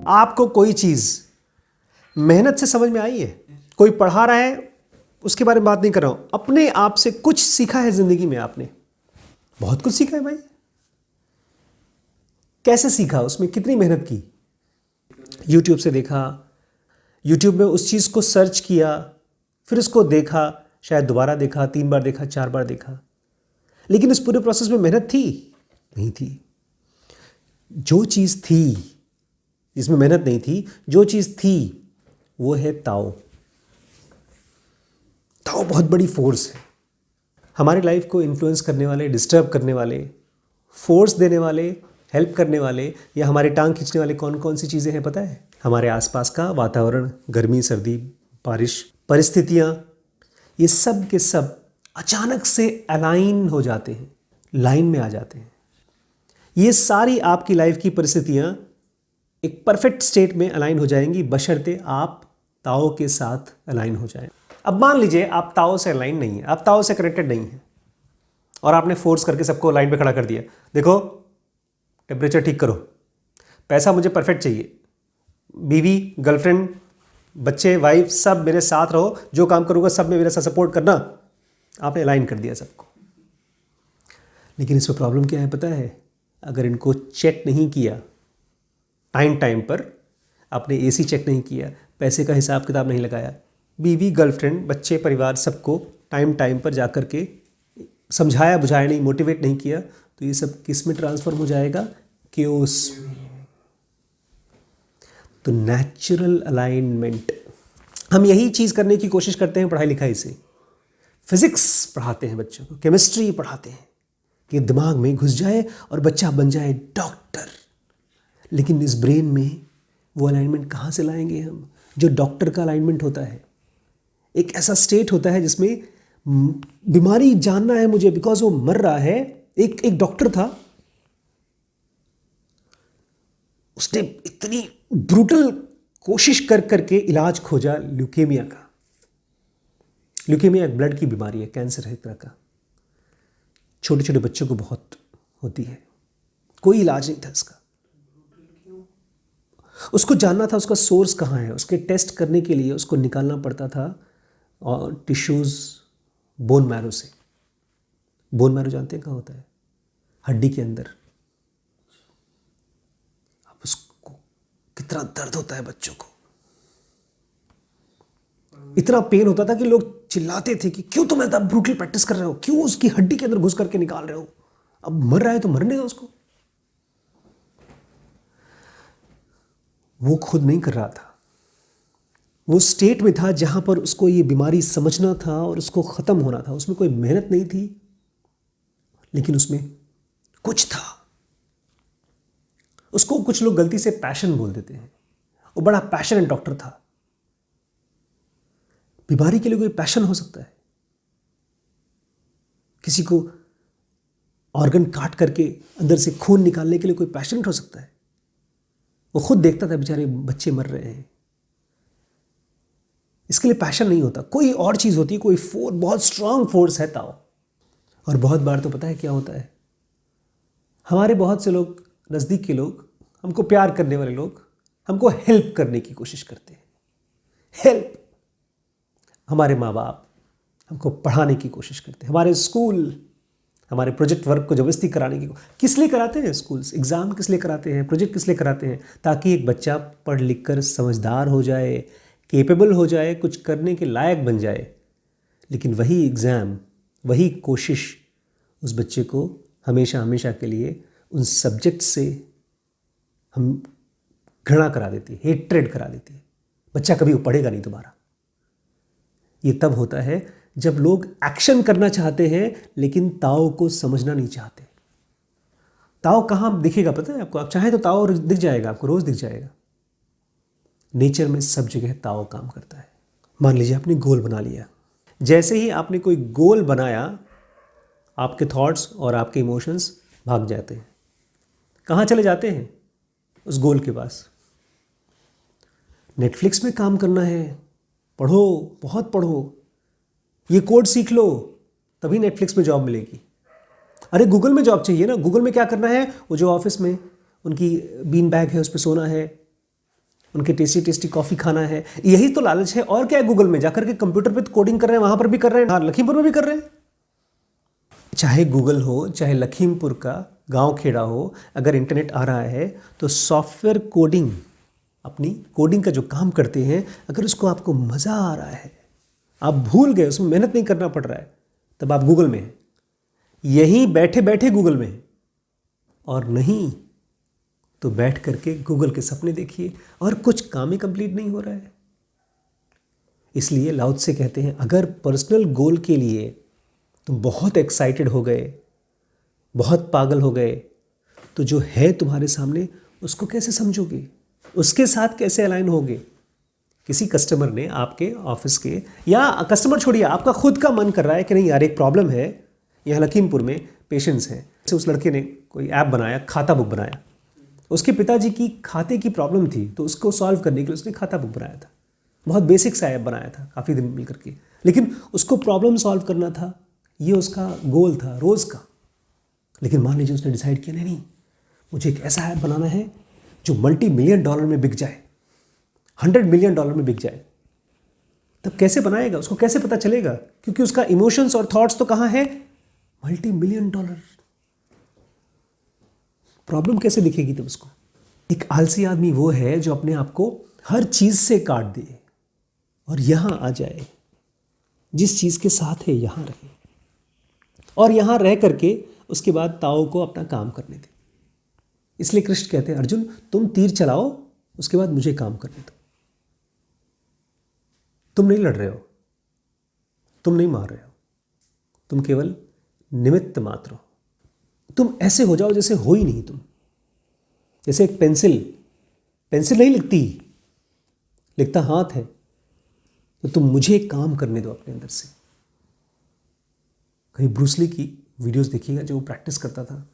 आपको कोई चीज़ मेहनत से समझ में आई है? कोई पढ़ा रहा है उसके बारे में बात नहीं कर रहा हूं, अपने आप से कुछ सीखा है जिंदगी में? आपने बहुत कुछ सीखा है भाई। कैसे सीखा? उसमें कितनी मेहनत की? यूट्यूब से देखा, यूट्यूब में उस चीज़ को सर्च किया, फिर उसको देखा, शायद दोबारा देखा, 3 बार देखा, 4 बार देखा, लेकिन इस पूरे प्रोसेस में मेहनत थी? नहीं थी। जो चीज़ थी जिसमें मेहनत नहीं थी, जो चीज़ थी वो है ताओ। ताओ बहुत बड़ी फोर्स है, हमारी लाइफ को इन्फ्लुएंस करने वाले, डिस्टर्ब करने वाले, फोर्स देने वाले, हेल्प करने वाले या हमारे टांग खींचने वाले कौन कौन सी चीज़ें हैं पता है? हमारे आसपास का वातावरण, गर्मी, सर्दी, बारिश, परिस्थितियाँ, ये सब के सब अचानक से अलाइन हो जाते हैं, लाइन में आ जाते हैं। ये सारी आपकी लाइफ की परिस्थितियाँ एक परफेक्ट स्टेट में अलाइन हो जाएंगी बशर्ते आप ताओ के साथ अलाइन हो जाएं। अब मान लीजिए आप ताओ से अलाइन नहीं है, आप ताओ से कनेक्टेड नहीं है और आपने फोर्स करके सबको लाइन पे खड़ा कर दिया। देखो टेम्परेचर ठीक करो, पैसा मुझे परफेक्ट चाहिए, बीवी, गर्लफ्रेंड, बच्चे, वाइफ सब मेरे साथ रहो, जो काम करूँगा सब में मेरे साथ सपोर्ट करना। आपने अलाइन कर दिया सबको। लेकिन इसमें प्रॉब्लम क्या है पता है? अगर इनको चेक नहीं किया टाइम टाइम पर, आपने एसी चेक नहीं किया, पैसे का हिसाब किताब नहीं लगाया, बीवी, गर्लफ्रेंड, बच्चे, परिवार सबको टाइम टाइम पर जाकर के समझाया बुझाया नहीं, मोटिवेट नहीं किया, तो ये सब किस में ट्रांसफॉर्म हो जाएगा? केओस में। तो नेचुरल अलाइनमेंट, हम यही चीज़ करने की कोशिश करते हैं पढ़ाई लिखाई से। फिजिक्स पढ़ाते हैं बच्चों को, केमिस्ट्री पढ़ाते हैं कि दिमाग में घुस जाए और बच्चा बन जाए डॉक्टर। लेकिन इस ब्रेन में वो अलाइनमेंट कहाँ से लाएंगे हम? जो डॉक्टर का अलाइनमेंट होता है, एक ऐसा स्टेट होता है जिसमें बीमारी जानना है मुझे, बिकॉज वो मर रहा है। एक डॉक्टर था, उसने इतनी ब्रूटल कोशिश कर करके इलाज खोजा ल्यूकेमिया का। ल्यूकेमिया एक ब्लड की बीमारी है, कैंसर है एक तरह का, छोटे छोटे बच्चों को बहुत होती है, कोई इलाज नहीं था इसका। उसको जानना था उसका सोर्स कहाँ है, उसके टेस्ट करने के लिए उसको निकालना पड़ता था और टिश्यूज़ बोन मैरो से। बोन मैरो जानते हैं कहाँ होता है? हड्डी के अंदर। अब उसको कितना दर्द होता है बच्चों को, इतना पेन होता था कि लोग चिल्लाते थे कि क्यों तुम ऐसा ब्रूटल प्रैक्टिस कर रहे हो, क्यों उसकी हड्डी के अंदर घुस करके निकाल रहे हो, अब मर रहा है तो मरने दो उसको। वो खुद नहीं कर रहा था, वो स्टेट में था जहां पर उसको ये बीमारी समझना था और उसको ख़त्म होना था। उसमें कोई मेहनत नहीं थी, लेकिन उसमें कुछ था। उसको कुछ लोग गलती से पैशन बोल देते हैं। वो बड़ा पैशनेट डॉक्टर था। बीमारी के लिए कोई पैशन हो सकता है? किसी को ऑर्गन काट करके अंदर से खून निकालने के लिए कोई पैशनेट हो सकता है? वो खुद देखता था बेचारे बच्चे मर रहे हैं, इसके लिए पैशन नहीं होता, कोई और चीज़ होती है, कोई फोर्स, बहुत स्ट्रांग फोर्स है ताओ। और बहुत बार तो पता है क्या होता है, हमारे बहुत से लोग, नज़दीक के लोग, हमको प्यार करने वाले लोग हमको हेल्प करने की कोशिश करते हैं। हेल्प, हमारे माँ बाप हमको पढ़ाने की कोशिश करते हैं, हमारे स्कूल हमारे प्रोजेक्ट वर्क को जबरदस्ती कराने की। किस लिए कराते हैं स्कूल्स? एग्ज़ाम किस लिए कराते हैं, प्रोजेक्ट किस लिए कराते हैं? ताकि एक बच्चा पढ़ लिख कर समझदार हो जाए, केपेबल हो जाए, कुछ करने के लायक बन जाए। लेकिन वही एग्ज़ाम, वही कोशिश उस बच्चे को हमेशा हमेशा के लिए उन सब्जेक्ट से हम घृणा करा देती है, हेट्रेड करा देती है। बच्चा कभी वो पढ़ेगा नहीं दोबारा। ये तब होता है जब लोग एक्शन करना चाहते हैं लेकिन ताओ को समझना नहीं चाहते। ताओ कहाँ दिखेगा पता है आपको? आप चाहें तो ताओ दिख जाएगा आपको, रोज़ दिख जाएगा। नेचर में सब जगह ताओ काम करता है। मान लीजिए आपने गोल बना लिया, जैसे ही आपने कोई गोल बनाया, आपके थॉट्स और आपके इमोशंस भाग जाते हैं। कहाँ चले जाते हैं? उस गोल के पास। नेटफ्लिक्स में काम करना है, पढ़ो, बहुत पढ़ो, ये कोड सीख लो, तभी नेटफ्लिक्स में जॉब मिलेगी। अरे गूगल में जॉब चाहिए ना, गूगल में क्या करना है? वो जो ऑफिस में उनकी बीन बैग है उस पर सोना है, उनके टेस्टी टेस्टी कॉफ़ी खाना है, यही तो लालच है। और क्या है, गूगल में जाकर के कंप्यूटर पे तो कोडिंग कर रहे हैं, वहाँ पर भी कर रहे हैं, हाँ लखीमपुर में भी कर रहे हैं। चाहे गूगल हो, चाहे लखीमपुर का गांव खेड़ा हो, अगर इंटरनेट आ रहा है तो सॉफ्टवेयर कोडिंग, अपनी कोडिंग का जो काम करते हैं, अगर उसको आपको मज़ा आ रहा है, आप भूल गए, उसमें मेहनत नहीं करना पड़ रहा है, तब आप गूगल में हैं, यहीं बैठे बैठे गूगल में हैं। और नहीं तो बैठ करके गूगल के सपने देखिए और कुछ काम ही कंप्लीट नहीं हो रहा है। इसलिए लाओ त्से कहते हैं, अगर पर्सनल गोल के लिए तुम बहुत एक्साइटेड हो गए, बहुत पागल हो गए, तो जो है तुम्हारे सामने उसको कैसे समझोगे, उसके साथ कैसे अलाइन होगे। किसी कस्टमर ने आपके ऑफिस के, या कस्टमर छोड़िए, आपका खुद का मन कर रहा है कि नहीं यार एक प्रॉब्लम है, यहाँ लखीमपुर में पेशेंट्स हैं, जैसे उस लड़के ने कोई ऐप बनाया, खाता बुक बनाया, उसके पिताजी की खाते की प्रॉब्लम थी, तो उसको सॉल्व करने के लिए उसने खाता बुक बनाया था। बहुत बेसिक सा ऐप बनाया था, काफ़ी दिन मिल करके, लेकिन उसको प्रॉब्लम सॉल्व करना था, ये उसका गोल था रोज़ का। लेकिन मान लीजिए उसने डिसाइड किया, नहीं मुझे एक ऐसा ऐप बनाना है जो $multi-million में बिक जाए, $100 million में बिक जाए। तब कैसे बनाएगा, उसको कैसे पता चलेगा, क्योंकि उसका इमोशंस और थॉट्स तो कहाँ है, $multi-million। प्रॉब्लम कैसे दिखेगी तब उसको। एक आलसी आदमी वो है जो अपने आप को हर चीज़ से काट दे और यहाँ आ जाए, जिस चीज़ के साथ है यहाँ रहे, और यहाँ रह करके उसके बाद ताओ को अपना काम करने दे। इसलिए कृष्ण कहते हैं, अर्जुन तुम तीर चलाओ, उसके बाद मुझे काम करने दो। तुम नहीं लड़ रहे हो, तुम नहीं मार रहे हो, तुम केवल निमित्त मात्र हो। तुम ऐसे हो जाओ जैसे हो ही नहीं तुम। जैसे एक पेंसिल नहीं लिखती, लिखता हाथ है, तो तुम मुझे एक काम करने दो अपने अंदर से। कहीं ब्रूस ली की वीडियोस देखिएगा, जो वो प्रैक्टिस करता था,